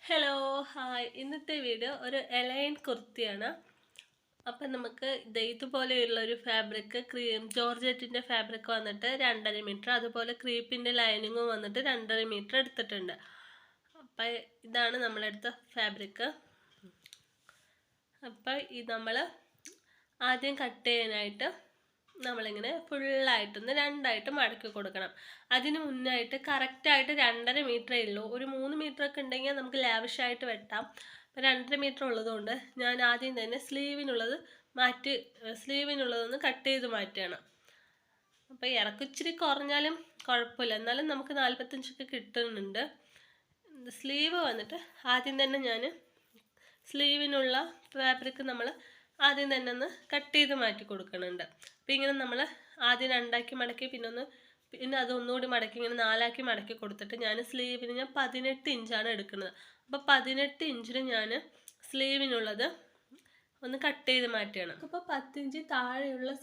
Hello hi ഇന്നത്തെ video ഒരു A-line കുർത്തിയാണ്. അപ്പം നമുക്ക് ഇതുപോലെയുള്ള ഒരു ഫാബ്രിക് ജോർജറ്റിൻ്റെ ഫാബ്രിക് വന്നിട്ട് 2.5 മീറ്റർ, അതുപോലെ ക്രീപ്പിൻ്റെ ലൈനിങ്ങും വന്നിട്ട് 2.5 മീറ്റർ എടുത്തിട്ടുണ്ട്. അപ്പം ഇതാണ് നമ്മളെടുത്ത ഫാബ്രിക്. അപ്പം നമ്മൾ ആദ്യം കട്ട് ചെയ്യാനായിട്ട് നമ്മളിങ്ങനെ ഫുള്ളായിട്ടൊന്ന് രണ്ടായിട്ട് മടക്കി കൊടുക്കണം. അതിന് മുന്നായിട്ട് കറക്റ്റായിട്ട് 2.5 മീറ്ററേ ഉള്ളൂ. ഒരു 3 മീറ്ററൊക്കെ ഉണ്ടെങ്കിൽ നമുക്ക് ലാവിഷായിട്ട് വെട്ടാം. അപ്പം 2.5 മീറ്റർ ഉള്ളതുകൊണ്ട് ഞാൻ ആദ്യം തന്നെ സ്ലീവിനുള്ളതൊന്ന് കട്ട് ചെയ്ത് മാറ്റുകയാണ്. അപ്പം ഇറക്കിച്ചിരി കുറഞ്ഞാലും കുഴപ്പമില്ല, എന്നാലും നമുക്ക് 45 കിട്ടുന്നുണ്ട്. സ്ലീവ് വന്നിട്ട് ആദ്യം തന്നെ ഞാൻ സ്ലീവിനുള്ള ഫാബ്രിക് നമ്മൾ ആദ്യം തന്നെ ഒന്ന് കട്ട് ചെയ്ത് മാറ്റി കൊടുക്കുന്നുണ്ട്. അപ്പം ഇങ്ങനെ നമ്മൾ ആദ്യം 2ആക്കി മടക്കി പിന്നെ അതൊന്നുകൂടി മടക്കി ഇങ്ങനെ 4ആക്കി മടക്കി കൊടുത്തിട്ട് ഞാൻ 18 ഇഞ്ചാണ് എടുക്കുന്നത്. അപ്പോൾ 18 ഇഞ്ചിന് ഞാൻ സ്ലീവിനുള്ളത് ഒന്ന് കട്ട് ചെയ്ത് മാറ്റുകയാണ്. അപ്പോൾ 10 ഇഞ്ച് താഴെയുള്ള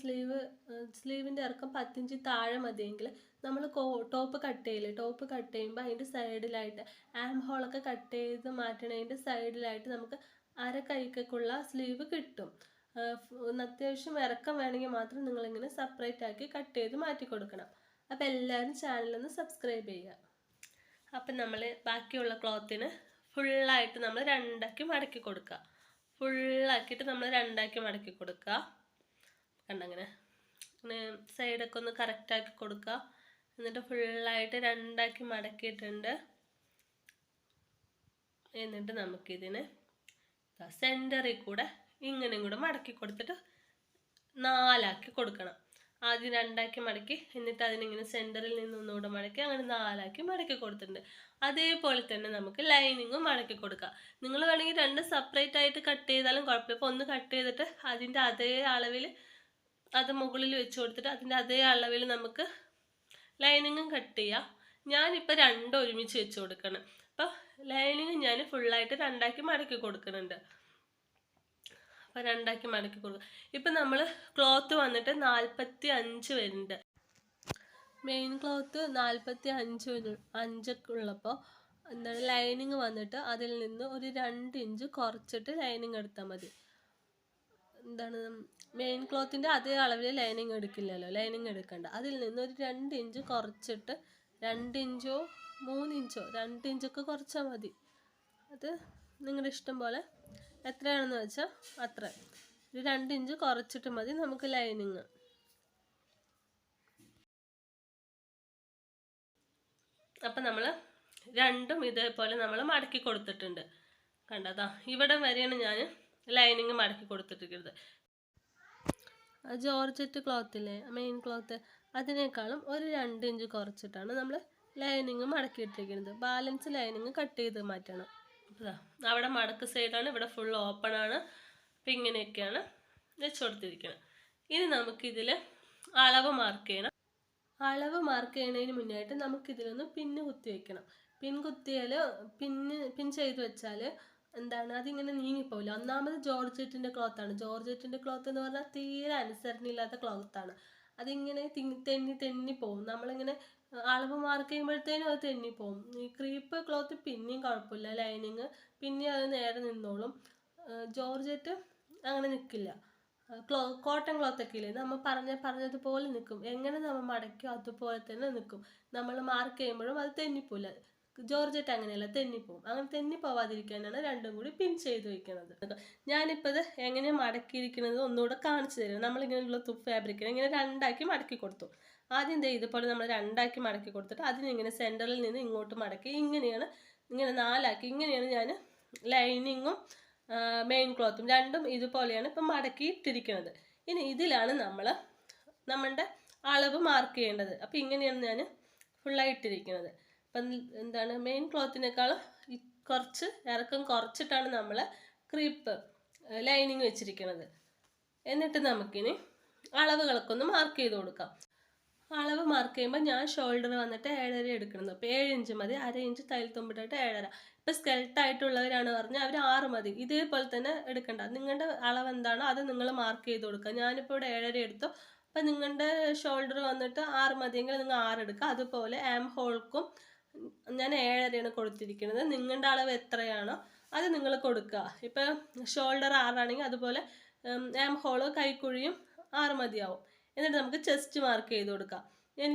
സ്ലീവിൻ്റെ ഇറക്കം 10 ഇഞ്ച് താഴെ മതിയെങ്കിൽ നമ്മൾ ടോപ്പ് കട്ട് ചെയ്യുമ്പോൾ അതിൻ്റെ സൈഡിലായിട്ട് ആം ഹോളൊക്കെ കട്ട് ചെയ്ത് മാറ്റണതിൻ്റെ സൈഡിലായിട്ട് നമുക്ക് അര കൈക്കുള്ള സ്ലീവ് കിട്ടും. അത്യാവശ്യം ഇറക്കം വേണമെങ്കിൽ മാത്രം നിങ്ങളിങ്ങനെ സെപ്പറേറ്റ് ആക്കി കട്ട് ചെയ്ത് മാറ്റി കൊടുക്കണം. അപ്പോൾ എല്ലാവരും ചാനലൊന്ന് സബ്സ്ക്രൈബ് ചെയ്യുക. അപ്പം നമ്മൾ ബാക്കിയുള്ള ക്ലോത്തിന് ഫുള്ളായിട്ട് നമ്മൾ രണ്ടാക്കി മടക്കി കൊടുക്കുക. ഫുള്ളാക്കിയിട്ട് നമ്മൾ രണ്ടാക്കി മടക്കി കൊടുക്കുക. കണ്ടങ്ങനെ സൈഡൊക്കെ ഒന്ന് കറക്റ്റാക്കി കൊടുക്കുക. എന്നിട്ട് ഫുള്ളായിട്ട് രണ്ടാക്കി മടക്കിയിട്ടുണ്ട്. എന്നിട്ട് നമുക്കിതിന് സെൻറ്ററിൽ കൂടെ ഇങ്ങനെയും കൂടെ മടക്കി കൊടുത്തിട്ട് 4ആക്കി കൊടുക്കണം. ആദ്യം 2ആക്കി മടക്കി, എന്നിട്ട് അതിനിങ്ങനെ സെൻറ്ററിൽ നിന്ന് ഒന്നുകൂടെ മടക്കി, അങ്ങനെ 4ആക്കി മടക്കി കൊടുത്തിട്ടുണ്ട്. അതേപോലെ തന്നെ നമുക്ക് ലൈനിങ്ങും മടക്കി കൊടുക്കാം. നിങ്ങൾ വേണമെങ്കിൽ 2 സെപ്പറേറ്റ് ആയിട്ട് കട്ട് ചെയ്താലും കുഴപ്പമില്ല. ഇപ്പോൾ ഒന്ന് കട്ട് ചെയ്തിട്ട് അതിൻ്റെ അതേ അളവിൽ അത് മുകളിൽ വെച്ച് കൊടുത്തിട്ട് അതിൻ്റെ അതേ അളവിൽ നമുക്ക് ലൈനിങ്ങും കട്ട് ചെയ്യാം. ഞാനിപ്പോൾ 2 ഒരുമിച്ച് വെച്ച് കൊടുക്കണം. അപ്പോൾ ലൈനിങ് ഞാൻ ഫുള്ളായിട്ട് 2ആക്കി മടക്കി കൊടുക്കുന്നുണ്ട്. അപ്പോൾ 2ആക്കി മടക്കി കൊടുക്കുക. ഇപ്പം നമ്മൾ ക്ലോത്ത് വന്നിട്ട് 45 വരുന്നുണ്ട്. മെയിൻ ക്ലോത്ത് 45 ഉള്ളപ്പോൾ ലൈനിങ് വന്നിട്ട് അതിൽ നിന്ന് ഒരു 2 ഇഞ്ച് കുറച്ചിട്ട് ലൈനിങ് എടുത്താൽ മതി. മെയിൻ ക്ലോത്തിൻ്റെ അതേ അളവിൽ ലൈനിങ് എടുക്കില്ലല്ലോ, ലൈനിങ് എടുക്കണ്ട. അതിൽ നിന്ന് ഒരു 2 ഇഞ്ച് കുറച്ചിട്ട് 2 ഇഞ്ചോ 3 ഇഞ്ചോ 2 ഇഞ്ചൊക്കെ കുറച്ചാൽ മതി. അത് നിങ്ങളുടെ ഇഷ്ടം പോലെ എത്രയാണെന്ന് വെച്ചാൽ അത്ര, ഒരു 2 ഇഞ്ച് കുറച്ചിട്ട് മതി നമുക്ക് ലൈനിങ്. അപ്പം നമ്മൾ രണ്ടും ഇതേപോലെ നമ്മൾ മടക്കി കൊടുത്തിട്ടുണ്ട്. കണ്ടതാ, ഇവിടെ വരെയാണ് ഞാൻ ലൈനിങ് മടക്കി കൊടുത്തിട്ടിരിക്കുന്നത്. ജോർജറ്റ് ക്ലോത്തില്ലേ, മെയിൻ ക്ലോത്ത്, അതിനേക്കാളും ഒരു 2 ഇഞ്ച് കുറച്ചിട്ടാണ് നമ്മൾ ലൈനിങ് മടക്കിയിട്ടിരിക്കുന്നത്. ബാലൻസ് ലൈനിങ് കട്ട് ചെയ്ത് മാറ്റണം. അവിടെ മടക്ക് സൈഡാണ്, ഇവിടെ ഫുൾ ഓപ്പൺ ആണ്. അപ്പം ഇങ്ങനെയൊക്കെയാണ് വെച്ച് കൊടുത്തിരിക്കുന്നത്. ഇനി നമുക്കിതിൽ അളവ് മാർക്ക് ചെയ്യണം. അളവ് മാർക്ക് ചെയ്യുന്നതിന് മുന്നായിട്ട് നമുക്കിതിലൊന്ന് പിന്ന് കുത്തി വയ്ക്കണം. പിൻ ചെയ്ത് വെച്ചാൽ അതിങ്ങനെ നീങ്ങിപ്പോവില്ല. ഒന്നാമത് ജോർജറ്റിൻ്റെ ക്ലോത്താണ്. ജോർജറ്റിൻ്റെ ക്ലോത്ത് എന്ന് പറഞ്ഞാൽ തീരെ അനുസരണയില്ലാത്ത ക്ലോത്താണ്. അതിങ്ങനെ തെന്നി പോവും. നമ്മളിങ്ങനെ അളവ് മാർക്ക് ചെയ്യുമ്പോഴത്തേനും അത് തെന്നിപ്പോവും. ഈ ക്രീപ്പ് ക്ലോത്ത് പിന്നെയും കുഴപ്പമില്ല, ലൈനിങ് പിന്നെ അത് നേരെ നിന്നോളും. ജോർജറ്റ് അങ്ങനെ നിൽക്കില്ല. കോട്ടൺ ക്ലോത്തൊക്കെ ഇല്ലേ, നമ്മൾ പറഞ്ഞതുപോലെ നിൽക്കും. എങ്ങനെ നമ്മൾ മടക്കിയോ അതുപോലെ തന്നെ നിൽക്കും. നമ്മൾ മാർക്ക് ചെയ്യുമ്പോഴും അത് തെന്നിപ്പോവില്ല. ജോർജറ്റ് അങ്ങനെയല്ല, തെന്നിപ്പോവും. അങ്ങനെ തെന്നിപ്പോവാതിരിക്കാനാണ് രണ്ടും കൂടി പിൻ ചെയ്ത് വയ്ക്കുന്നത്. ഞാനിപ്പോൾ ഇത് എങ്ങനെ മടക്കിയിരിക്കുന്നത് ഒന്നുകൂടെ കാണിച്ചു തരാം. നമ്മളിങ്ങനെയുള്ള ഫാബ്രിക്കിനെ ഇങ്ങനെ 2ആക്കി മടക്കി കൊടുത്തു. ആദ്യം ഇതുപോലെ നമ്മൾ 2ആക്കി മടക്കി കൊടുത്തിട്ട് അതിനിങ്ങനെ സെൻറ്ററിൽ നിന്ന് ഇങ്ങോട്ട് മടക്കി ഇങ്ങനെ 4ആക്കി, ഇങ്ങനെയാണ് ഞാൻ ലൈനിങ്ങും മെയിൻ ക്ലോത്തും രണ്ടും ഇതുപോലെയാണ് ഇപ്പം മടക്കി ഇട്ടിരിക്കുന്നത്. ഇനി ഇതിലാണ് നമ്മളുടെ അളവ് മാർക്ക് ചെയ്യേണ്ടത്. അപ്പം ഇങ്ങനെയാണ് ഞാൻ ഫുള്ളായിട്ടിരിക്കുന്നത്. അപ്പം മെയിൻ ക്ലോത്തിനേക്കാളും കുറച്ച് ഇറക്കം കുറച്ചിട്ടാണ് നമ്മൾ ക്രീപ്പ് ലൈനിങ് വെച്ചിരിക്കുന്നത്. എന്നിട്ട് നമുക്കിനി അളവുകളൊക്കെ ഒന്ന് മാർക്ക് ചെയ്ത് കൊടുക്കാം. അളവ് മാർക്ക് ചെയ്യുമ്പോൾ ഞാൻ ഷോൾഡർ വന്നിട്ട് 7.5 എടുക്കുന്നത്. അപ്പോൾ 7 ഇഞ്ച് മതി. 1/2 ഇഞ്ച് തയ്യൽ തുമ്പിട്ടായിട്ട് 7.5. ഇപ്പോൾ സ്കെൽട്ടായിട്ടുള്ളവരാണ് പറഞ്ഞാൽ അവർ 6 മതി. ഇതേപോലെ തന്നെ എടുക്കണ്ട. നിങ്ങളുടെ അളവ് എന്താണോ അത് നിങ്ങൾ മാർക്ക് ചെയ്ത് കൊടുക്കുക. ഞാനിപ്പോൾ ഇവിടെ 7.5 എടുത്തു. അപ്പം നിങ്ങളുടെ ഷോൾഡർ വന്നിട്ട് 6 മതിയെങ്കിൽ നിങ്ങൾ 6 എടുക്കുക. അതുപോലെ ആം ഹോൾക്കും ഞാൻ 7.5 കൊടുത്തിരിക്കുന്നത്. നിങ്ങളുടെ അളവ് എത്രയാണോ അത് നിങ്ങൾ കൊടുക്കുക. ഇപ്പം ഷോൾഡർ 6 ആണെങ്കിൽ അതുപോലെ ആം ഹോള് കൈക്കുഴിയും 6 മതിയാവും. എന്നിട്ട് നമുക്ക് ചെസ്റ്റ് മാർക്ക് ചെയ്ത് കൊടുക്കാം.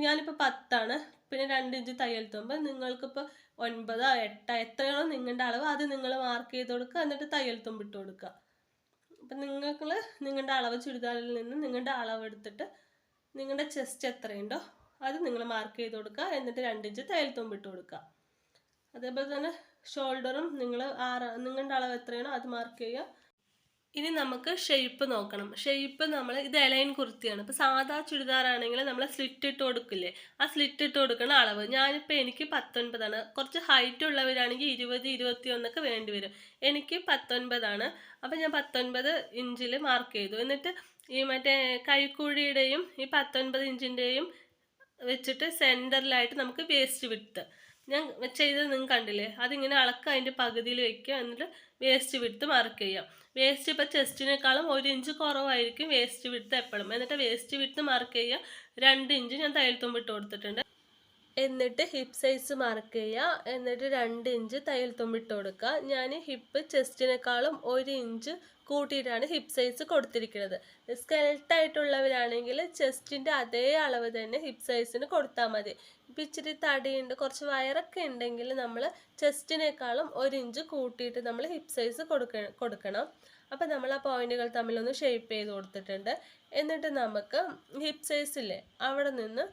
ഞാനിപ്പോൾ 10 പിന്നെ 2 ഇഞ്ച് തയ്യൽ തുമ്പ്. നിങ്ങൾക്കിപ്പോൾ 9 8 എത്രയാണോ നിങ്ങളുടെ അളവ് അത് നിങ്ങൾ മാർക്ക് ചെയ്ത് കൊടുക്കുക. എന്നിട്ട് തയ്യൽ തുമ്പ് ഇട്ട് കൊടുക്കുക. അപ്പം നിങ്ങളുടെ അളവ് ചുരിദാറിൽ നിന്ന് നിങ്ങളുടെ അളവ് എടുത്തിട്ട് നിങ്ങളുടെ ചെസ്റ്റ് എത്രയുണ്ടോ അത് നിങ്ങൾ മാർക്ക് ചെയ്ത് കൊടുക്കുക. എന്നിട്ട് 2 ഇഞ്ച് തയ്യൽ തുമ്പ് ഇട്ട് കൊടുക്കുക. അതേപോലെ തന്നെ ഷോൾഡറും നിങ്ങളുടെ അളവ് എത്രയാണോ അത് മാർക്ക് ചെയ്യുക. ഇനി നമുക്ക് ഷേപ്പ് നോക്കണം. ഷേപ്പ് ഇത് എലൈൻ കുർത്തിയാണ്. ഇപ്പോൾ സാധാ ചുരിദാറാണെങ്കിൽ നമ്മൾ സ്ലിറ്റ് ഇട്ട് കൊടുക്കില്ലേ, ആ സ്ലിറ്റ് ഇട്ട് കൊടുക്കുന്ന അളവ് ഞാനിപ്പോൾ എനിക്ക് 19. കുറച്ച് ഹൈറ്റ് ഉള്ളവരാണെങ്കിൽ 20 21 വേണ്ടി വരും. എനിക്ക് 19. അപ്പം ഞാൻ 19 ഇഞ്ചിൽ മാർക്ക് ചെയ്തു. എന്നിട്ട് ഈ മറ്റേ കൈക്കുഴിയുടെയും ഈ 19 ഇഞ്ചിൻ്റെയും വെച്ചിട്ട് സെൻറ്ററിലായിട്ട് നമുക്ക് വേസ്റ്റ് വിഡ്ത്ത് ഞാൻ ചെയ്തത് നിങ്ങൾ കണ്ടില്ലേ, അതിങ്ങനെ അളക്കുക, അതിൻ്റെ പകുതിയിൽ വയ്ക്കുക. എന്നിട്ട് വേസ്റ്റ് വിഡ്ത്ത് മാർക്ക് ചെയ്യാം. വേസ്റ്റ് ഇപ്പോൾ ചെസ്റ്റിനേക്കാളും 1 ഇഞ്ച് കുറവായിരിക്കും വേസ്റ്റ് വിഡ്ത്ത് എപ്പോഴും. എന്നിട്ട് വേസ്റ്റ് വിഡ്ത്ത് മാർക്ക് ചെയ്യുക. 2 ഇഞ്ച് ഞാൻ തയ്യൽ തുമ്പ് ഇട്ട് കൊടുത്തിട്ടുണ്ട്. എന്നിട്ട് ഹിപ്പ് സൈസ് മാർക്ക് ചെയ്യുക. എന്നിട്ട് 2 ഇഞ്ച് തയ്യൽ തുമ്പ് ഇട്ട് കൊടുക്കുക. ഞാൻ ഹിപ്പ് ചെസ്റ്റിനേക്കാളും 1 ഇഞ്ച് കൂട്ടിയിട്ടാണ് ഹിപ്പ് സൈസ് കൊടുത്തിരിക്കുന്നത്. സ്കെൽട്ടായിട്ടുള്ളവരാണെങ്കിൽ ചെസ്റ്റിൻ്റെ അതേ അളവ് തന്നെ ഹിപ്പ് സൈസിന് കൊടുത്താൽ മതി. ഇപ്പം ഇച്ചിരി തടിയുണ്ട്, കുറച്ച് വയറൊക്കെ ഉണ്ടെങ്കിൽ നമ്മൾ ചെസ്റ്റിനേക്കാളും 1 ഇഞ്ച് കൂട്ടിയിട്ട് നമ്മൾ ഹിപ്പ് സൈസ് കൊടുക്കണം. അപ്പം നമ്മൾ ആ പോയിന്റുകൾ തമ്മിലൊന്ന് ഷേപ്പ് ചെയ്ത് കൊടുത്തിട്ടുണ്ട്. എന്നിട്ട് നമുക്ക് ഹിപ്പ് സൈസില്ലേ അവിടെ നിന്ന്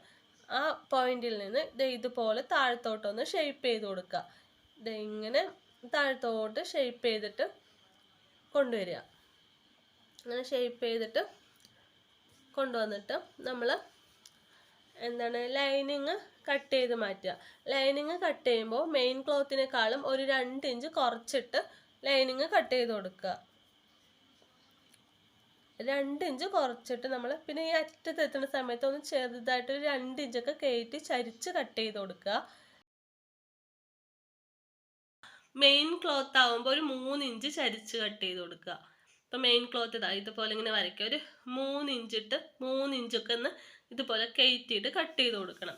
ആ പോയിന്റിൽ നിന്ന് ഇതുപോലെ താഴത്തോട്ടൊന്ന് ഷേപ്പ് ചെയ്ത് കൊടുക്കുക. ഇങ്ങനെ താഴത്തോട്ട് ഷേപ്പ് ചെയ്തിട്ട് കൊണ്ടുവരിക. അങ്ങനെ ഷേപ്പ് ചെയ്തിട്ട് കൊണ്ടുവന്നിട്ട് നമ്മൾ ലൈനിങ് കട്ട് ചെയ്ത് മാറ്റുക. ലൈനിങ് കട്ട് ചെയ്യുമ്പോൾ മെയിൻ ക്ലോത്തിനേക്കാളും ഒരു 2 ഇഞ്ച് കുറച്ചിട്ട് ലൈനിങ് കട്ട് ചെയ്ത് കൊടുക്കുക. 2 ഇഞ്ച് കുറച്ചിട്ട് നമ്മൾ പിന്നെ ഈ അറ്റത്ത് എത്തുന്ന സമയത്ത് ഒന്ന് ചെറുതായിട്ട് ഒരു 2 ഇഞ്ചൊക്കെ കയറ്റി ചരിച്ച് കട്ട് ചെയ്ത് കൊടുക്കുക. മെയിൻ ക്ലോത്ത് ആവുമ്പോൾ ഒരു 3 ഇഞ്ച് ചരിച്ച് കട്ട് ചെയ്ത് കൊടുക്കുക. ഇപ്പം മെയിൻ ക്ലോത്ത് ഇതുപോലെ ഇങ്ങനെ വരയ്ക്കുക. ഒരു 3 ഇഞ്ചിട്ട് 3 ഇഞ്ചൊക്കെ ഒന്ന് ഇതുപോലെ കയറ്റിയിട്ട് കട്ട് ചെയ്ത് കൊടുക്കണം.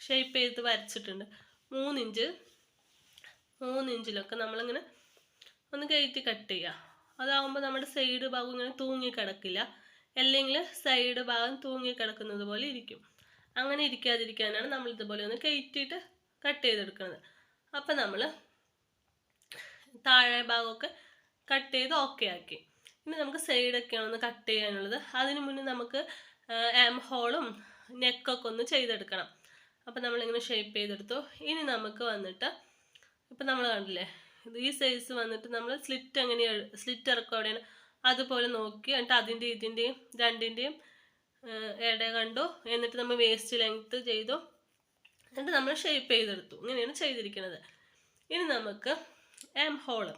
ഷേപ്പ് ചെയ്ത് വരച്ചിട്ടുണ്ട്. 3 ഇഞ്ചിലൊക്കെ നമ്മളിങ്ങനെ ഒന്ന് കയറ്റി കട്ട് ചെയ്യുക. അതാവുമ്പോൾ നമ്മുടെ സൈഡ് ഭാഗം ഇങ്ങനെ തൂങ്ങിക്കിടക്കില്ല. അല്ലെങ്കിൽ സൈഡ് ഭാഗം തൂങ്ങിക്കിടക്കുന്നത് പോലെ ഇരിക്കും. അങ്ങനെ ഇരിക്കാതിരിക്കാനാണ് നമ്മൾ ഇതുപോലെ ഒന്ന് കയറ്റിയിട്ട് കട്ട് ചെയ്തെടുക്കുന്നത്. അപ്പം നമ്മൾ താഴെ ഭാഗമൊക്കെ കട്ട് ചെയ്ത് ഓക്കെ ആക്കി. ഇനി നമുക്ക് സൈഡൊക്കെയാണ് ഒന്ന് കട്ട് ചെയ്യാനുള്ളത്. അതിന് മുന്നേ നമുക്ക് ആം ഹോളും നെക്കൊക്കെ ഒന്ന് ചെയ്തെടുക്കണം. അപ്പം നമ്മളിങ്ങനെ ഷേപ്പ് ചെയ്തെടുത്തു. ഇനി നമുക്ക് വന്നിട്ട് ഇപ്പം നമ്മൾ കണ്ടില്ലേ, ഈ സൈസ് വന്നിട്ട് നമ്മൾ സ്ലിറ്റ് ഇറക്കും എവിടെയാണ് അതുപോലെ നോക്കി. എന്നിട്ട് അതിൻ്റെ ഇതിൻ്റെയും 2ൻ്റെയും ഇട കണ്ടു. എന്നിട്ട് നമ്മൾ വേസ്റ്റ് ലെങ്ത്ത് ചെയ്തു. എന്നിട്ട് നമ്മൾ ഷേപ്പ് ചെയ്തെടുത്തു. ഇങ്ങനെയാണ് ചെയ്തിരിക്കുന്നത്. ഇനി നമുക്ക് ആം ഹോള്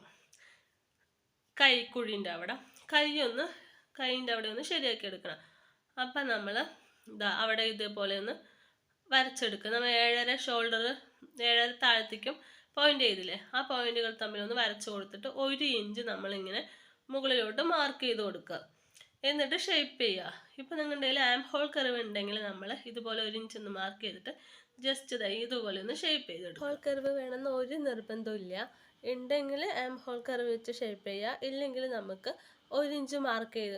കൈക്കുഴിൻ്റെ അവിടെ കൈയിൻ്റെ അവിടെ ഒന്ന് ശരിയാക്കി എടുക്കണം. അപ്പം നമ്മൾ അവിടെ ഇതേപോലെ ഒന്ന് വരച്ചെടുക്കുക. നമ്മൾ 7.5 ഷോൾഡർ 7.5 താഴത്തേക്കും പോയിന്റ് ചെയ്തില്ലേ, ആ പോയിന്റുകൾ തമ്മിലൊന്ന് വരച്ചു കൊടുത്തിട്ട് 1 ഇഞ്ച് നമ്മളിങ്ങനെ മുകളിലോട്ട് മാർക്ക് ചെയ്ത് കൊടുക്കുക. എന്നിട്ട് ഷേപ്പ് ചെയ്യുക. ഇപ്പം നിങ്ങളുടെ കയ്യിൽ ആം ഹോൾ കർവ് ഉണ്ടെങ്കിൽ നമ്മൾ ഇതുപോലെ 1 ഇഞ്ച് ഒന്ന് മാർക്ക് ചെയ്തിട്ട് ജസ്റ്റ് ഇതുപോലെ ഒന്ന് ഷേപ്പ് ചെയ്തെടുക്കുക. ഹോൾ കർവ് വേണമെന്ന് ഒരു നിർബന്ധമില്ല. ഉണ്ടെങ്കിൽ ആം ഹോൾ കർവ് വെച്ച് ഷേപ്പ് ചെയ്യുക. ഇല്ലെങ്കിൽ നമുക്ക് 1 ഇഞ്ച് മാർക്ക്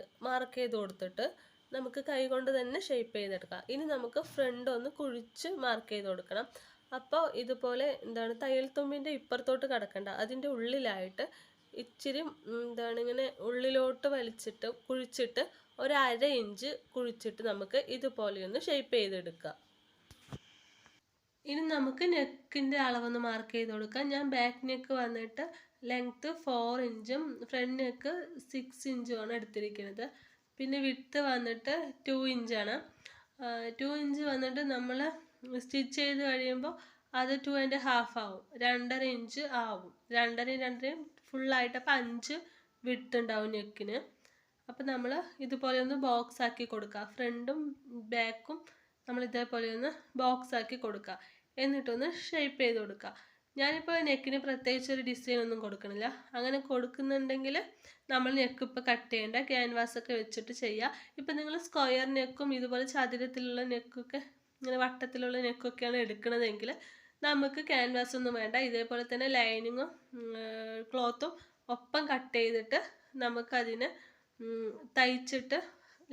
ചെയ്ത് കൊടുത്തിട്ട് നമുക്ക് കൈ കൊണ്ട് തന്നെ ഷേപ്പ് ചെയ്തെടുക്കാം. ഇനി നമുക്ക് ഫ്രണ്ട് ഒന്ന് കുഴിച്ച് മാർക്ക് ചെയ്ത് കൊടുക്കണം. അപ്പോൾ ഇതുപോലെ തയ്യൽ തുമ്പിൻ്റെ ഇപ്പുറത്തോട്ട് കിടക്കണ്ട, അതിൻ്റെ ഉള്ളിലായിട്ട് ഇച്ചിരി ഇങ്ങനെ ഉള്ളിലോട്ട് വലിച്ചിട്ട് കുഴിച്ചിട്ട് ഒരു 1/2 ഇഞ്ച് കുഴിച്ചിട്ട് നമുക്ക് ഇതുപോലെ ഒന്ന് ഷേപ്പ് ചെയ്തെടുക്കുക. ഇനി നമുക്ക് നെക്കിൻ്റെ അളവൊന്ന് മാർക്ക് ചെയ്ത് കൊടുക്കാം. ഞാൻ ബാക്ക് നെക്ക് വന്നിട്ട് ലെങ്ത്ത് 4 ഇഞ്ചും ഫ്രണ്ട് നെക്ക് 6 ഇഞ്ചുമാണ് എടുത്തിരിക്കുന്നത്. പിന്നെ വിഡ്ത്ത് വന്നിട്ട് 2 ഇഞ്ചാണ്. 2 ഇഞ്ച് വന്നിട്ട് നമ്മൾ സ്റ്റിച്ച് ചെയ്ത് കഴിയുമ്പോൾ അത് 2.5 ആവും. 2.5 ഇഞ്ച് ആവും. 2.5 ഫുള്ളായിട്ട്. അപ്പം 5 വിഡ്ത്ത് ഉണ്ടാവും നെക്കിന്. അപ്പം നമ്മൾ ഇതുപോലെ ഒന്ന് ബോക്സ് ആക്കി കൊടുക്കുക. ഫ്രണ്ടും ബാക്കും നമ്മൾ ഇതേപോലെ ഒന്ന് ബോക്സ് ആക്കി കൊടുക്കുക. എന്നിട്ടൊന്ന് ഷേപ്പ് ചെയ്ത് കൊടുക്കുക. ഞാനിപ്പോൾ നെക്കിന് പ്രത്യേകിച്ച് ഒരു ഡിസൈൻ ഒന്നും കൊടുക്കണില്ല. അങ്ങനെ കൊടുക്കുന്നുണ്ടെങ്കിൽ നമ്മൾ നെക്ക് ഇപ്പോൾ കട്ട് ചെയ്യേണ്ട, ക്യാൻവാസൊക്കെ വെച്ചിട്ട് ചെയ്യുക. ഇപ്പം നിങ്ങൾ സ്ക്വയർ നെക്കും ഇതുപോലെ ചതുരത്തിലുള്ള നെക്കൊക്കെ ഇങ്ങനെ വട്ടത്തിലുള്ള നെക്കൊക്കെയാണ് എടുക്കണതെങ്കിൽ നമുക്ക് ക്യാൻവാസ് ഒന്നും വേണ്ട. ഇതേപോലെ തന്നെ ലൈനിങ്ങും ക്ലോത്തും ഒപ്പം കട്ട് ചെയ്തിട്ട് നമുക്കതിന് തയ്ച്ചിട്ട്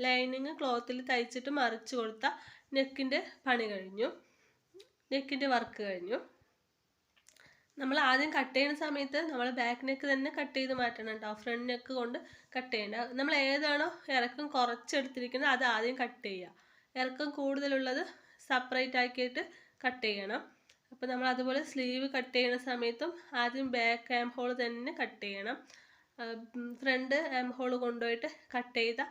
ലൈനിങ് ക്ലോത്തിൽ തയ്ച്ചിട്ട് മറിച്ച് കൊടുത്താൽ നെക്കിൻ്റെ പണി കഴിഞ്ഞു, നെക്കിൻ്റെ വർക്ക് കഴിഞ്ഞു. നമ്മൾ ആദ്യം കട്ട് ചെയ്യുന്ന സമയത്ത് നമ്മൾ ബാക്ക് നെക്ക് തന്നെ കട്ട് ചെയ്ത് മാറ്റണം കേട്ടോ. ഫ്രണ്ട് നെക്ക് കൊണ്ട് കട്ട് ചെയ്യേണ്ട. നമ്മൾ ഏതാണോ ഇറക്കം കുറച്ചെടുത്തിരിക്കുന്നത് അത് ആദ്യം കട്ട് ചെയ്യുക. ഇറക്കം കൂടുതലുള്ളത് സെപ്പറേറ്റ് ആക്കിയിട്ട് കട്ട് ചെയ്യണം. അപ്പോൾ നമ്മൾ അതുപോലെ സ്ലീവ് കട്ട് ചെയ്യുന്ന സമയത്തും ആദ്യം ബാക്ക് ആം ഹോൾ തന്നെ കട്ട് ചെയ്യണം. ഫ്രണ്ട് ആം ഹോൾ കൊണ്ടുപോയിട്ട് കട്ട് ചെയ്താൽ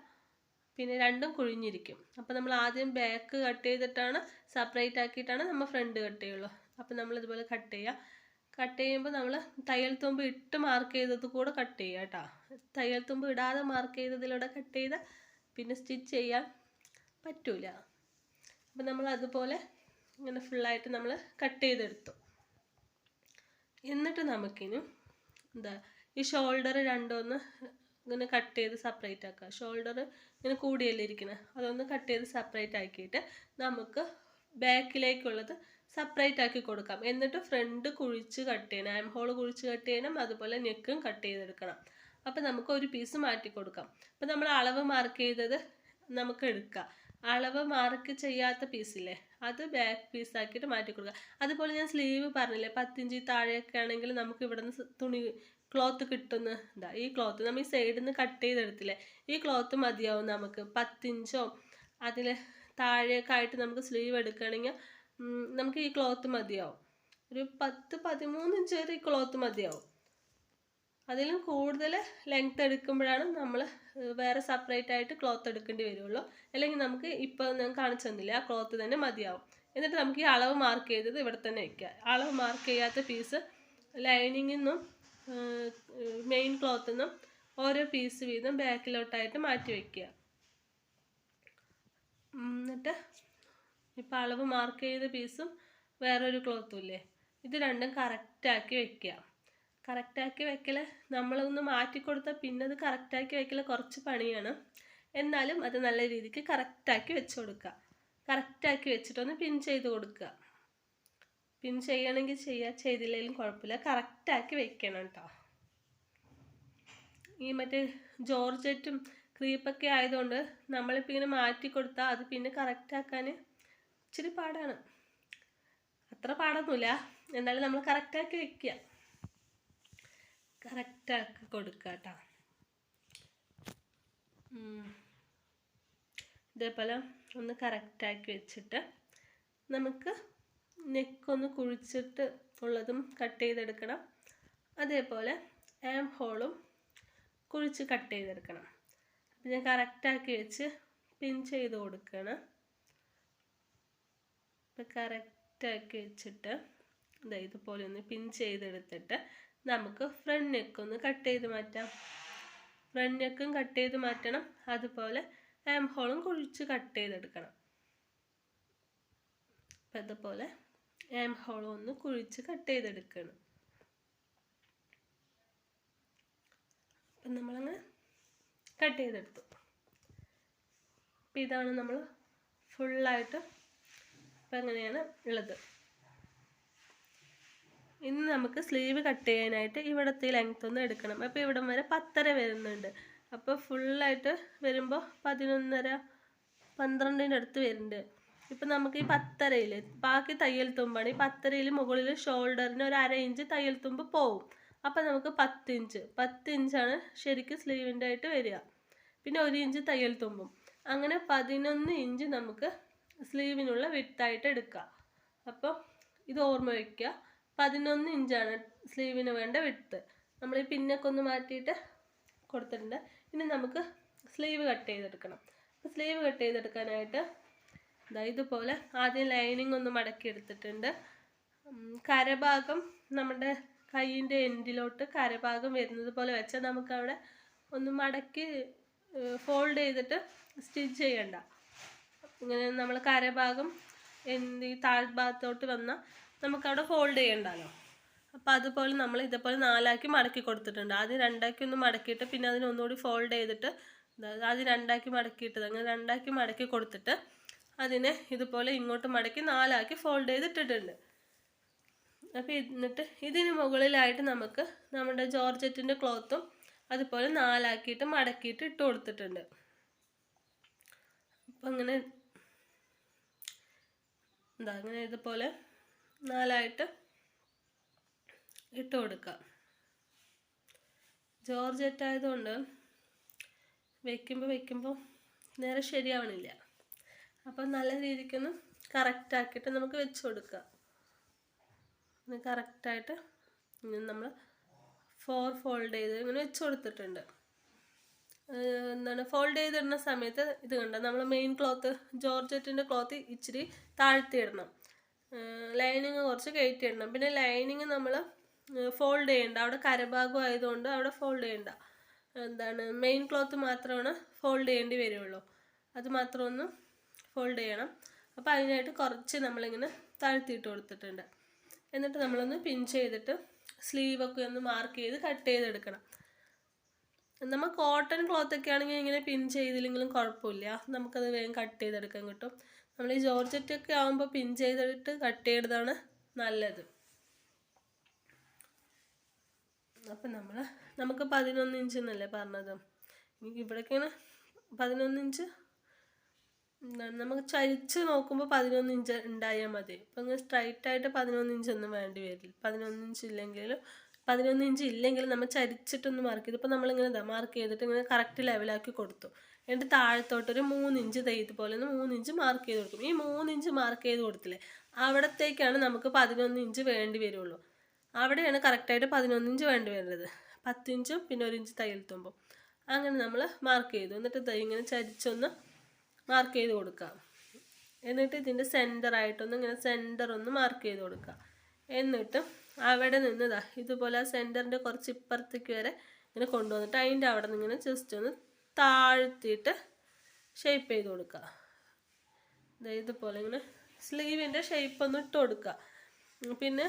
പിന്നെ രണ്ടും കുഴിഞ്ഞിരിക്കും. അപ്പോൾ നമ്മൾ ആദ്യം ബാക്ക് കട്ട് ചെയ്തിട്ടാണ് സെപ്പറേറ്റ് ആക്കിയിട്ടാണ് നമ്മൾ ഫ്രണ്ട് കട്ട് ചെയ്യുള്ളൂ. അപ്പോൾ നമ്മൾ ഇതുപോലെ കട്ട് ചെയ്യുക. കട്ട് ചെയ്യുമ്പോൾ നമ്മൾ തയ്യൽ തുമ്പ് ഇട്ട് മാർക്ക് ചെയ്തത് കൂടെ കട്ട് ചെയ്യുക കേട്ടോ. തയ്യൽ തുമ്പ് ഇടാതെ മാർക്ക് ചെയ്തതിലൂടെ കട്ട് ചെയ്താൽ പിന്നെ സ്റ്റിച്ച് ചെയ്യാൻ പറ്റൂല. അപ്പം നമ്മൾ അതുപോലെ ഇങ്ങനെ ഫുള്ളായിട്ട് നമ്മൾ കട്ട് ചെയ്തെടുത്തു. എന്നിട്ട് നമുക്കിനി ഈ ഷോൾഡർ രണ്ടൊന്ന് ഇങ്ങനെ കട്ട് ചെയ്ത് സെപ്പറേറ്റ് ആക്കുക. ഷോൾഡർ ഇങ്ങനെ കൂടിയല്ലേ ഇരിക്കുന്നത്, അതൊന്ന് കട്ട് ചെയ്ത് സെപ്പറേറ്റ് ആക്കിയിട്ട് നമുക്ക് ബാക്കിലേക്കുള്ളത് സെപ്പറേറ്റ് ആക്കി കൊടുക്കാം. എന്നിട്ട് ഫ്രണ്ട് കുഴിച്ച് കട്ട് ചെയ്യണം, ആം ഹോൾ കുഴിച്ച് കട്ട് ചെയ്യണം, അതുപോലെ നെക്കും കട്ട് ചെയ്തെടുക്കണം. അപ്പം നമുക്ക് ഒരു പീസ് മാറ്റി കൊടുക്കാം. അപ്പം നമ്മൾ അളവ് മാർക്ക് ചെയ്തത് നമുക്ക് എടുക്കാം. അളവ് മാർക്ക് ചെയ്യാത്ത പീസില്ലേ അത് ബാക്ക് പീസാക്കിയിട്ട് മാറ്റി കൊടുക്കുക. അതുപോലെ ഞാൻ സ്ലീവ് പറഞ്ഞില്ലേ 10 ഇഞ്ച് താഴെയൊക്കെ ആണെങ്കിൽ നമുക്ക് ഇവിടെ നിന്ന് തുണി ക്ലോത്ത് കിട്ടുന്ന ഈ ക്ലോത്ത് നമ്മൾ ഈ സൈഡിൽ നിന്ന് കട്ട് ചെയ്തെടുത്തില്ലേ, ഈ ക്ലോത്ത് മതിയാവും നമുക്ക്. 10 ഇഞ്ചോ അതിൽ താഴെയൊക്കെ ആയിട്ട് നമുക്ക് സ്ലീവ് എടുക്കുകയാണെങ്കിൽ നമുക്ക് ഈ ക്ലോത്ത് മതിയാവും. ഒരു 10-13 ഇഞ്ച് വരെ ഈ ക്ലോത്ത് മതിയാവും. അതിലും കൂടുതൽ ലെങ്ത് എടുക്കുമ്പോഴാണ് നമ്മൾ വേറെ സെപ്പറേറ്റ് ആയിട്ട് ക്ലോത്ത് എടുക്കേണ്ടി വരുള്ളൂ. അല്ലെങ്കിൽ നമുക്ക് ഇപ്പോൾ ഞാൻ കാണിച്ചു തന്നില്ല, ആ ക്ലോത്ത് തന്നെ മതിയാവും. എന്നിട്ട് നമുക്ക് ഈ അളവ് മാർക്ക് ചെയ്തത് ഇവിടെ തന്നെ വയ്ക്കുക. അളവ് മാർക്ക് ചെയ്യാത്ത പീസ് ലൈനിങ്ങിൽ നിന്നും മെയിൻ ക്ലോത്തിൽ നിന്നും ഓരോ പീസ് വീതം ബാക്കിലോട്ടായിട്ട് മാറ്റി വയ്ക്കുക. എന്നിട്ട് ഇപ്പം അളവ് മാർക്ക് ചെയ്ത പീസും വേറൊരു ക്ലോത്തും ഇല്ലേ, ഇത് രണ്ടും കറക്റ്റാക്കി വയ്ക്കുക. കറക്റ്റാക്കി വെക്കൽ നമ്മളൊന്ന് മാറ്റി കൊടുത്താൽ പിന്നെ അത് കറക്റ്റാക്കി വെക്കൽ കുറച്ച് പണിയാണ്. എന്നാലും അത് നല്ല രീതിക്ക് കറക്റ്റാക്കി വെച്ച് കൊടുക്കുക. കറക്റ്റാക്കി വെച്ചിട്ടൊന്ന് പിൻ ചെയ്ത് കൊടുക്കുക. പിൻ ചെയ്യണമെങ്കിൽ ചെയ്യുക, ചെയ്തില്ലെങ്കിലും കുഴപ്പമില്ല. കറക്റ്റാക്കി വെക്കണം കേട്ടോ. ഈ മറ്റേ ജോർജറ്റും ക്രീപ്പൊക്കെ ആയതുകൊണ്ട് നമ്മളിപ്പോൾ ഇങ്ങനെ മാറ്റി കൊടുത്താൽ അത് പിന്നെ കറക്റ്റാക്കാൻ ഇച്ചിരി പാടാണ്. അത്ര പാടൊന്നുമില്ല, എന്നാലും നമ്മൾ കറക്റ്റാക്കി വെക്കുക. കറക്റ്റാക്കി കൊടുക്കുക കേട്ടോ. ഇതേപോലെ ഒന്ന് കറക്റ്റാക്കി വെച്ചിട്ട് നമുക്ക് നെക്കൊന്ന് കുഴിച്ചിട്ട് ഉള്ളതും കട്ട് ചെയ്തെടുക്കണം. അതേപോലെ ആം ഹോളും കുഴിച്ച് കട്ട് ചെയ്തെടുക്കണം. അപ്പം ഞാൻ കറക്റ്റാക്കി വെച്ച് പിൻ ചെയ്ത് കൊടുക്കണം. അപ്പം കറക്റ്റാക്കി വെച്ചിട്ട് ഇതുപോലെ ഒന്ന് പിൻ ചെയ്തെടുത്തിട്ട് നമുക്ക് ഫ്രണ്ട് നെക്കൊന്ന് കട്ട് ചെയ്ത് മാറ്റാം. ഫ്രണ്ട് നെക്കും കട്ട് ചെയ്ത് മാറ്റണം, അതുപോലെ ആം ഹോളും കുഴിച്ച് കട്ട് ചെയ്തെടുക്കണം. അപ്പം അതുപോലെ ആം ഹോളും ഒന്ന് കുഴിച്ച് കട്ട് ചെയ്തെടുക്കണം. അപ്പം നമ്മളങ്ങനെ കട്ട് ചെയ്തെടുത്തു. അപ്പം ഇതാണ് നമ്മൾ ഫുള്ളായിട്ട് ഇപ്പം എങ്ങനെയാണ് ഉള്ളത്. ഇനി നമുക്ക് സ്ലീവ് കട്ട് ചെയ്യാനായിട്ട് ഇവിടത്തെ ലെങ്ത് ഒന്ന് എടുക്കണം. അപ്പോൾ ഇവിടം വരെ 10.5 വരുന്നുണ്ട്. അപ്പോൾ ഫുള്ളായിട്ട് വരുമ്പോൾ 11.5-12 അടുത്ത് വരുന്നുണ്ട്. ഇപ്പം നമുക്ക് ഈ 10.5 ബാക്കി തയ്യൽ തുമ്പാണ്. ഈ 10.5 മുകളിൽ ഷോൾഡറിന് ഒരു 1/2 ഇഞ്ച് തയ്യൽ തുമ്പ് പോവും. അപ്പം നമുക്ക് 10 ഇഞ്ചാണ് ശരിക്കും സ്ലീവിൻ്റെ ആയിട്ട് വരിക. പിന്നെ 1 ഇഞ്ച് തയ്യൽ തുമ്പും, അങ്ങനെ 11 ഇഞ്ച് നമുക്ക് സ്ലീവിനുള്ള വിട്ടായിട്ട് എടുക്കാം. അപ്പോൾ ഇത് ഓർമ്മ വയ്ക്കുക, 11 ഇഞ്ചാണ് സ്ലീവിന് വേണ്ട വിട്ട്. നമ്മൾ ഈ പിന്നൊക്കെ ഒന്ന് മാറ്റിയിട്ട് കൊടുത്തിട്ടുണ്ട്. ഇനി നമുക്ക് സ്ലീവ് കട്ട് ചെയ്തെടുക്കണം. അപ്പോൾ സ്ലീവ് കട്ട് ചെയ്തെടുക്കാനായിട്ട് ഇതുപോലെ ആദ്യം ലൈനിങ് ഒന്ന് മടക്കി എടുത്തിട്ടുണ്ട്. കരഭാഗം നമ്മുടെ കൈയിൻ്റെ എൻഡിലോട്ട് കരഭാഗം വരുന്നത് പോലെ വെച്ചാൽ നമുക്കവിടെ ഒന്ന് മടക്കി ഫോൾഡ് ചെയ്തിട്ട് സ്റ്റിച്ച് ചെയ്യണ്ട. ഇങ്ങനെ നമ്മൾ കരഭാഗം ഈ താഴ്ഭാഗത്തോട്ട് വന്നാൽ നമുക്കവിടെ ഫോൾഡ് ചെയ്യണ്ടല്ലോ. അപ്പോൾ അതുപോലെ നമ്മൾ ഇതേപോലെ 4ആക്കി മടക്കി കൊടുത്തിട്ടുണ്ട്. ആദ്യം 2ആക്കി ഒന്ന് മടക്കിയിട്ട് പിന്നെ അതിനൊന്നുകൂടി ഫോൾഡ് ചെയ്തിട്ട് ആദ്യം 2ആക്കി മടക്കിയിട്ടത് അങ്ങനെ 2ആക്കി മടക്കി കൊടുത്തിട്ട് അതിനെ ഇതുപോലെ ഇങ്ങോട്ട് മടക്കി 4ആക്കി ഫോൾഡ് ചെയ്തിട്ടിട്ടുണ്ട്. അപ്പോൾ എന്നിട്ട് ഇതിന് മുകളിലായിട്ട് നമുക്ക് നമ്മുടെ ജോർജറ്റിൻ്റെ ക്ലോത്തും അതുപോലെ 4 ആക്കിയിട്ട് മടക്കിയിട്ട് ഇട്ട് കൊടുത്തിട്ടുണ്ട്. അപ്പം അങ്ങനെ അങ്ങനെ ഇതുപോലെ 4 ആയിട്ട് ഇട്ട് കൊടുക്കാം. ജോർജറ്റ് ആയതുകൊണ്ട് വെക്കുമ്പോൾ നേരെ ശരിയാവണില്ല. അപ്പം നല്ല രീതിക്കൊന്ന് കറക്റ്റ് ആക്കിയിട്ട് നമുക്ക് വെച്ച് കൊടുക്കാം. കറക്റ്റായിട്ട് നമ്മൾ 4 ഫോൾഡ് ചെയ്ത് ഇങ്ങനെ വെച്ച് കൊടുത്തിട്ടുണ്ട്. ഫോൾഡ് ചെയ്തിടുന്ന സമയത്ത് ഇത് കണ്ട നമ്മൾ മെയിൻ ക്ലോത്ത് ജോർജറ്റിൻ്റെ ക്ലോത്ത് ഇച്ചിരി താഴ്ത്തിയിടണം, ലൈനിങ് കുറച്ച് കയറ്റിയിടണം. പിന്നെ ലൈനിങ് നമ്മൾ ഫോൾഡ് ചെയ്യണ്ട, അവിടെ കരഭാഗം ആയതുകൊണ്ട് അവിടെ ഫോൾഡ് ചെയ്യണ്ട. മെയിൻ ക്ലോത്ത് മാത്രമാണ് ഫോൾഡ് ചെയ്യേണ്ടി വരുള്ളൂ, അത് മാത്രം ഒന്ന് ഫോൾഡ് ചെയ്യണം. അപ്പോൾ അതിനായിട്ട് കുറച്ച് നമ്മളിങ്ങനെ താഴ്ത്തിയിട്ട് കൊടുത്തിട്ടുണ്ട്. എന്നിട്ട് നമ്മളൊന്ന് പിൻ ചെയ്തിട്ട് സ്ലീവൊക്കെ ഒന്ന് മാർക്ക് ചെയ്ത് കട്ട് ചെയ്തെടുക്കണം. നമ്മൾ കോട്ടൺ ക്ലോത്തൊക്കെ ആണെങ്കിൽ ഇങ്ങനെ പിൻ ചെയ്തില്ലെങ്കിലും കുഴപ്പമില്ല, നമുക്കത് വേഗം കട്ട് ചെയ്തെടുക്കാൻ കിട്ടും. നമ്മൾ ഈ ജോർജറ്റൊക്കെ ആകുമ്പോൾ പിൻ ചെയ്തിട്ട് കട്ട് ചെയ്തതാണ് നല്ലത്. അപ്പം നമുക്ക് 11 ഇഞ്ച് എന്നല്ലേ പറഞ്ഞത്, ഇവിടേക്ക് ഇങ്ങനെ 11 ഇഞ്ച് നമുക്ക് ചരിച്ച് നോക്കുമ്പോൾ 11 ഇഞ്ച് ഉണ്ടായാൽ മതി. അപ്പം ഇങ്ങനെ സ്ട്രൈറ്റായിട്ട് 11 ഇഞ്ചൊന്നും വേണ്ടി വരില്ല. 11 ഇഞ്ച് ഇല്ലെങ്കിൽ നമ്മൾ ചരിച്ചിട്ടൊന്ന് മാർക്ക് ചെയ്തു. ഇപ്പോൾ നമ്മളിങ്ങനെ മാർക്ക് ചെയ്തിട്ട് ഇങ്ങനെ കറക്റ്റ് ലെവലാക്കി കൊടുത്തു. എന്നിട്ട് താഴത്തോട്ടൊരു 3 ഇഞ്ച് ഇതുപോലെ 3 ഇഞ്ച് മാർക്ക് ചെയ്ത് കൊടുക്കും. ഈ 3 ഇഞ്ച് മാർക്ക് ചെയ്ത് കൊടുത്തില്ലേ, അവിടത്തേക്കാണ് നമുക്ക് 11 ഇഞ്ച് വേണ്ടി വരുള്ളൂ. അവിടെയാണ് കറക്റ്റായിട്ട് 11 ഇഞ്ച് വേണ്ടി വരുന്നത്. 10 ഇഞ്ചും പിന്നെ 1 ഇഞ്ച് തയ്യൽ തുമ്പും അങ്ങനെ നമ്മൾ മാർക്ക് ചെയ്തു. എന്നിട്ട് ഇങ്ങനെ ചരിച്ചൊന്ന് മാർക്ക് ചെയ്ത് കൊടുക്കാം. എന്നിട്ട് ഇതിൻ്റെ സെൻറ്ററായിട്ടൊന്ന് ഇങ്ങനെ സെൻറ്ററൊന്ന് മാർക്ക് ചെയ്ത് കൊടുക്കുക. എന്നിട്ട് അവിടെ നിന്ന് ഇതുപോലെ ആ സെൻറ്ററിൻ്റെ കുറച്ച് ഇപ്പുറത്തേക്ക് വരെ ഇങ്ങനെ കൊണ്ടുവന്നിട്ട് അതിൻ്റെ അവിടെ നിന്ന് ഇങ്ങനെ ജസ്റ്റ് ഒന്ന് താഴ്ത്തിയിട്ട് ഷേപ്പ് ചെയ്ത് കൊടുക്കുക. ഇതുപോലെ ഇങ്ങനെ സ്ലീവിൻ്റെ ഷേപ്പ് ഒന്ന് ഇട്ട് കൊടുക്കുക. പിന്നെ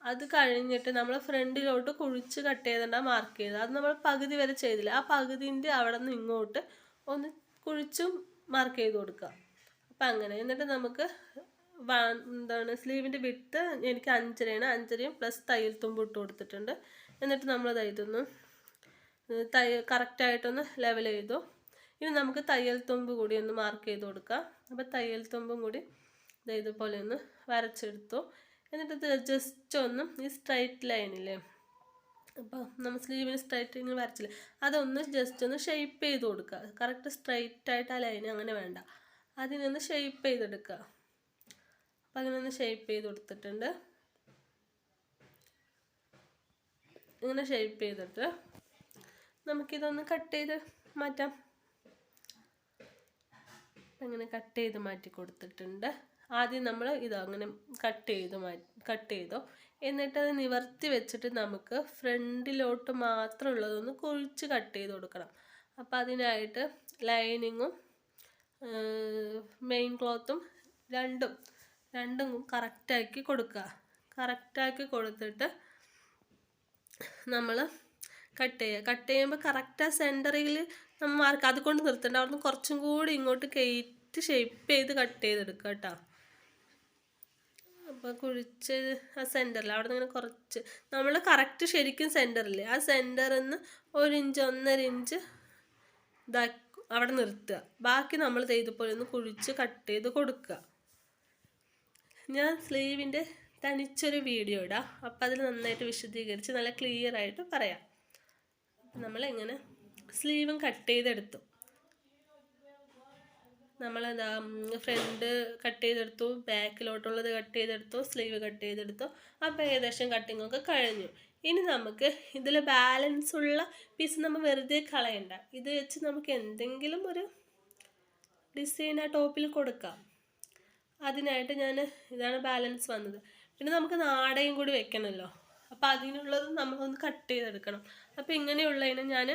അത് കഴിഞ്ഞിട്ട് നമ്മൾ ഫ്രണ്ടിലോട്ട് കുഴിച്ച് കട്ട് ചെയ്തിട്ടാണ് മാർക്ക് ചെയ്തത്. അത് നമ്മൾ പകുതി വരെ ചെയ്തില്ല, ആ പകുതിൻ്റെ അവിടെ നിന്ന് ഇങ്ങോട്ട് ഒന്ന് കുഴിച്ചും മാർക്ക് ചെയ്ത് കൊടുക്കുക. അപ്പം അങ്ങനെ എന്നിട്ട് നമുക്ക് സ്ലീവിൻ്റെ വിഡ്ത്ത് എനിക്ക് 5.5 5.5 പ്ലസ് തയ്യൽ തുമ്പ് ഇട്ട് കൊടുത്തിട്ടുണ്ട്. എന്നിട്ട് നമ്മളത് ഇതൊന്ന് കറക്റ്റായിട്ടൊന്ന് ലെവൽ ചെയ്തു. ഇനി നമുക്ക് തയ്യൽ തുമ്പ് കൂടി ഒന്ന് മാർക്ക് ചെയ്ത് കൊടുക്കാം. അപ്പോൾ തയ്യൽ തുമ്പും കൂടി ഇതുപോലെ ഒന്ന് വരച്ചെടുത്തു. എന്നിട്ട് ഇത് ജസ്റ്റ് ഒന്ന് ഈ സ്ട്രൈറ്റ് ലൈനില്ലേ, അപ്പോൾ നമ്മൾ സ്ലീവിന് സ്ട്രൈറ്റ് ഇങ്ങനെ വരച്ചില്ലേ, അതൊന്ന് ജസ്റ്റ് ഒന്ന് ഷേപ്പ് ചെയ്ത് കൊടുക്കുക. കറക്റ്റ് സ്ട്രൈറ്റ് ആയിട്ട് ആ ലൈന് അങ്ങനെ വേണ്ട, അതിനൊന്ന് ഷേപ്പ് ചെയ്തെടുക്കുക. അപ്പം അങ്ങനെ ഒന്ന് ഷേപ്പ് ചെയ്ത് കൊടുത്തിട്ടുണ്ട്. ഇങ്ങനെ ഷേപ്പ് ചെയ്തിട്ട് നമുക്കിതൊന്ന് കട്ട് ചെയ്ത് മാറ്റാം. അങ്ങനെ കട്ട് ചെയ്ത് മാറ്റി കൊടുത്തിട്ടുണ്ട്. ആദ്യം നമ്മൾ അങ്ങനെ കട്ട് ചെയ്തോ. എന്നിട്ടത് നിവർത്തി വെച്ചിട്ട് നമുക്ക് ഫ്രണ്ടിലോട്ട് മാത്രമുള്ളതൊന്ന് കുഴിച്ച് കട്ട് ചെയ്ത് കൊടുക്കണം. അപ്പം അതിനായിട്ട് ലൈനിങ്ങും മെയിൻ ക്ലോത്തും രണ്ടും കറക്റ്റാക്കി കൊടുക്കുക. കറക്റ്റാക്കി കൊടുത്തിട്ട് നമ്മൾ കട്ട് ചെയ്യുമ്പോൾ കറക്റ്റ് ആ സെൻറ്ററിൽ നമ്മൾ മാർക്ക് അതുകൊണ്ട് നിർത്തേണ്ട, അവിടെ നിന്ന് കുറച്ചും കൂടി ഇങ്ങോട്ട് കയറ്റി ഷേപ്പ് ചെയ്ത് കട്ട് ചെയ്തെടുക്കുക കേട്ടോ. അപ്പോൾ കുഴിച്ച് ആ സെൻറ്ററിൽ അവിടെ നിന്ന് ഇങ്ങനെ കുറച്ച് നമ്മൾ കറക്റ്റ് ശരിക്കും സെൻറ്ററില്ലേ, ആ സെൻറ്ററിൽ നിന്ന് 1 ഇഞ്ച് 1.5 ഇഞ്ച് അവിടെ നിർത്തുക. ബാക്കി നമ്മൾ ഇതുപോലെ ഒന്ന് കുഴിച്ച് കട്ട് ചെയ്ത് കൊടുക്കുക. ഞാൻ സ്ലീവിൻ്റെ തനിച്ചൊരു വീഡിയോ ഇടാം, അപ്പം അതിൽ നന്നായിട്ട് വിശദീകരിച്ച് നല്ല ക്ലിയർ ആയിട്ട് പറയാം. നമ്മളെങ്ങനെ സ്ലീവും കട്ട് ചെയ്തെടുത്തു. നമ്മളെന്താ ഫ്രണ്ട് കട്ട് ചെയ്തെടുത്തു, ബാക്കിലോട്ടുള്ളത് കട്ട് ചെയ്തെടുത്തു, സ്ലീവ് കട്ട് ചെയ്തെടുത്തു. അപ്പോൾ ഏകദേശം കട്ടിങ്ങൊക്കെ കഴിഞ്ഞു. ഇനി നമുക്ക് ഇതിൽ ബാലൻസ് ഉള്ള പീസ് നമ്മൾ വെറുതെ കളയണ്ട. ഇത് വെച്ച് നമുക്ക് എന്തെങ്കിലും ഒരു ഡിസൈൻ ആ ടോപ്പിൽ കൊടുക്കാം. അതിനായിട്ട് ഇതാണ് ബാലൻസ് വന്നത്. പിന്നെ നമുക്ക് നാടയും കൂടി വെക്കണമല്ലോ, അപ്പോൾ അതിനുള്ളത് നമ്മളൊന്ന് കട്ട് ചെയ്തെടുക്കണം. അപ്പോൾ ഇങ്ങനെയുള്ളതിന് ഞാൻ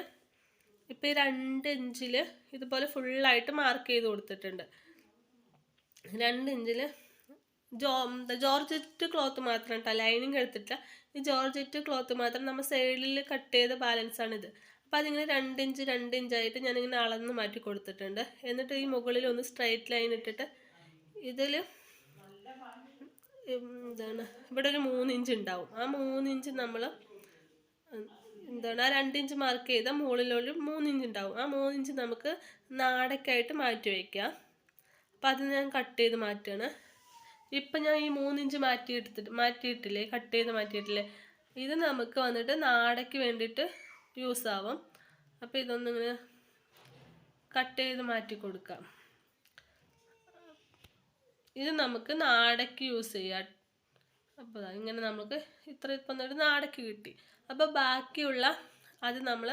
ഇപ്പോൾ ഈ 2 ഇഞ്ചിൽ ഇതുപോലെ ഫുള്ളായിട്ട് മാർക്ക് ചെയ്ത് കൊടുത്തിട്ടുണ്ട്. 2 ഇഞ്ചിൽ ജോർജറ്റ് ക്ലോത്ത് മാത്രം കേട്ടോ, ലൈനിങ് എടുത്തിട്ടില്ല. ഈ ജോർജറ്റ് ക്ലോത്ത് മാത്രം നമ്മൾ സൈഡിൽ കട്ട് ചെയ്ത ബാലൻസാണിത്. അപ്പോൾ അതിങ്ങനെ 2 ഇഞ്ച് 2 ഇഞ്ചായിട്ട് ഞാനിങ്ങനെ അളന്ന് മാറ്റി കൊടുത്തിട്ടുണ്ട്. എന്നിട്ട് ഈ മുകളിൽ ഒന്ന് സ്ട്രൈറ്റ് ലൈൻ ഇട്ടിട്ട് ഇതിൽ എന്താണ് ഇവിടെ ഒരു 3 ഇഞ്ച് ഉണ്ടാവും. ആ 3 ഇഞ്ച് നമ്മൾ എന്താണ് ആ 2 ഇഞ്ച് മാർക്ക് ചെയ്താൽ മുകളിലൊരു 3 ഇഞ്ച് ഉണ്ടാവും. ആ 3 ഇഞ്ച് നമുക്ക് നാടക്കായിട്ട് മാറ്റി വയ്ക്കാം. അപ്പം അത് ഞാൻ കട്ട് ചെയ്ത് മാറ്റുകയാണ്. ഇപ്പം ഞാൻ ഈ 3 ഇഞ്ച് മാറ്റിയിട്ടില്ലേ, കട്ട് ചെയ്ത് മാറ്റിയിട്ടില്ലേ, ഇത് നമുക്ക് വന്നിട്ട് നാടയ്ക്ക് വേണ്ടിയിട്ട് യൂസ് ആവും. അപ്പം ഇതൊന്നിങ്ങനെ കട്ട് ചെയ്ത് മാറ്റി കൊടുക്കാം. ഇത് നമുക്ക് നാടയ്ക്ക് യൂസ് ചെയ്യാം. അപ്പോൾ ഇങ്ങനെ നമുക്ക് ഇത്ര വന്നിട്ട് നാടയ്ക്ക് കിട്ടി. അപ്പോൾ ബാക്കിയുള്ള അത് നമ്മൾ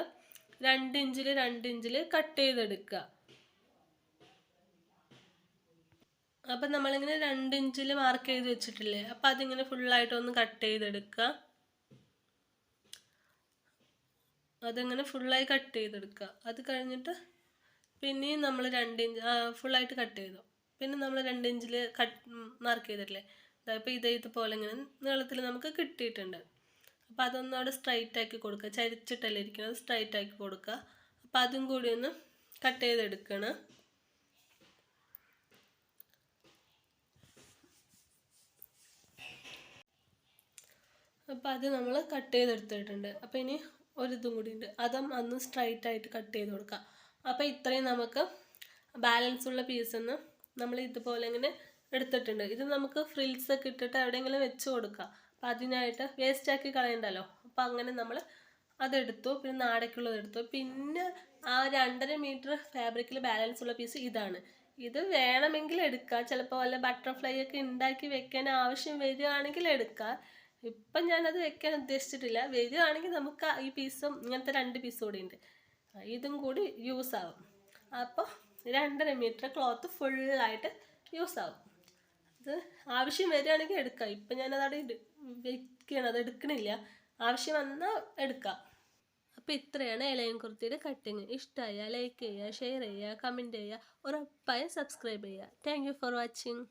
2 ഇഞ്ചിൽ കട്ട് ചെയ്തെടുക്കുക. അപ്പം നമ്മളിങ്ങനെ 2 ഇഞ്ചിൽ മാർക്ക് ചെയ്ത് വെച്ചിട്ടില്ലേ, അപ്പം അതിങ്ങനെ ഫുള്ളായിട്ടൊന്ന് കട്ട് ചെയ്തെടുക്കുക. അതിങ്ങനെ ഫുള്ളായി കട്ട് ചെയ്തെടുക്കുക. അത് കഴിഞ്ഞിട്ട് പിന്നെയും നമ്മൾ 2 ഇഞ്ച് ഫുള്ളായിട്ട് കട്ട് ചെയ്തു. പിന്നെ നമ്മൾ 2 ഇഞ്ചിൽ മാർക്ക് ചെയ്തിട്ടില്ലേ, അപ്പോൾ ഇതുപോലെ ഇങ്ങനെ നീളത്തിൽ നമുക്ക് കിട്ടിയിട്ടുണ്ട്. അപ്പോൾ അതൊന്നും അവിടെ സ്ട്രൈറ്റ് ആക്കി കൊടുക്കുക. ചരിച്ചിട്ടല്ലേ ഇരിക്കുന്നത്, സ്ട്രൈറ്റ് ആക്കി കൊടുക്കുക. അപ്പോൾ അതും കൂടി ഒന്ന് കട്ട് ചെയ്തെടുക്കണം. അപ്പോൾ അത് നമ്മൾ കട്ട് ചെയ്തെടുത്തിട്ടുണ്ട്. അപ്പോൾ ഇനി ഒരിതും കൂടി ഉണ്ട്, അതും അന്ന് സ്ട്രൈറ്റ് ആയിട്ട് കട്ട് ചെയ്ത് കൊടുക്കുക. അപ്പോൾ ഇത്രയും നമുക്ക് ബാലൻസ് ഉള്ള പീസൊന്ന് നമ്മൾ ഇതുപോലെ ഇങ്ങനെ എടുത്തിട്ടുണ്ട്. ഇത് നമുക്ക് ഫ്രിൽസ് ഒക്കെ ഇട്ടിട്ട് എവിടെയെങ്കിലും വെച്ച് കൊടുക്കാം. അപ്പം അതിനായിട്ട് വേസ്റ്റാക്കി കളയണ്ടല്ലോ. അപ്പം അങ്ങനെ നമ്മൾ അതെടുത്തു. പിന്നെ നാടയ്ക്കുള്ളത് എടുത്തു. പിന്നെ ആ 2.5 മീറ്റർ ഫാബ്രിക്കിൽ ബാലൻസ് ഉള്ള പീസ് ഇതാണ്. ഇത് വേണമെങ്കിൽ എടുക്കാം. ചിലപ്പോൾ വല്ല ബട്ടർഫ്ലൈ ഒക്കെ ഉണ്ടാക്കി വെക്കാൻ ആവശ്യം വരികയാണെങ്കിൽ എടുക്കാം. ഇപ്പം ഞാനത് വെക്കാൻ ഉദ്ദേശിച്ചിട്ടില്ല. വരികയാണെങ്കിൽ നമുക്ക് ഈ പീസും ഇങ്ങനത്തെ 2 പീസും കൂടി ഉണ്ട്, ഇതും കൂടി യൂസ് ആവും. അപ്പോൾ 2.5 മീറ്റർ ക്ലോത്ത് ഫുള്ളായിട്ട് യൂസ് ആവും. അത് ആവശ്യം വരികയാണെങ്കിൽ എടുക്കാം. ഇപ്പം ഞാനതവിടെ വെക്കുകയാണ്, അത് എടുക്കണില്ല. ആവശ്യം വന്നാൽ എടുക്കാം. അപ്പോൾ ഇത്രയാണ് ഇലയും കുർത്തിയുടെ കട്ടിങ്. ഇഷ്ടമായ ലൈക്ക് ചെയ്യുക, ഷെയർ ചെയ്യുക, കമൻറ്റ് ചെയ്യുക, ഉറപ്പായും സബ്സ്ക്രൈബ് ചെയ്യുക. Thank you for watching.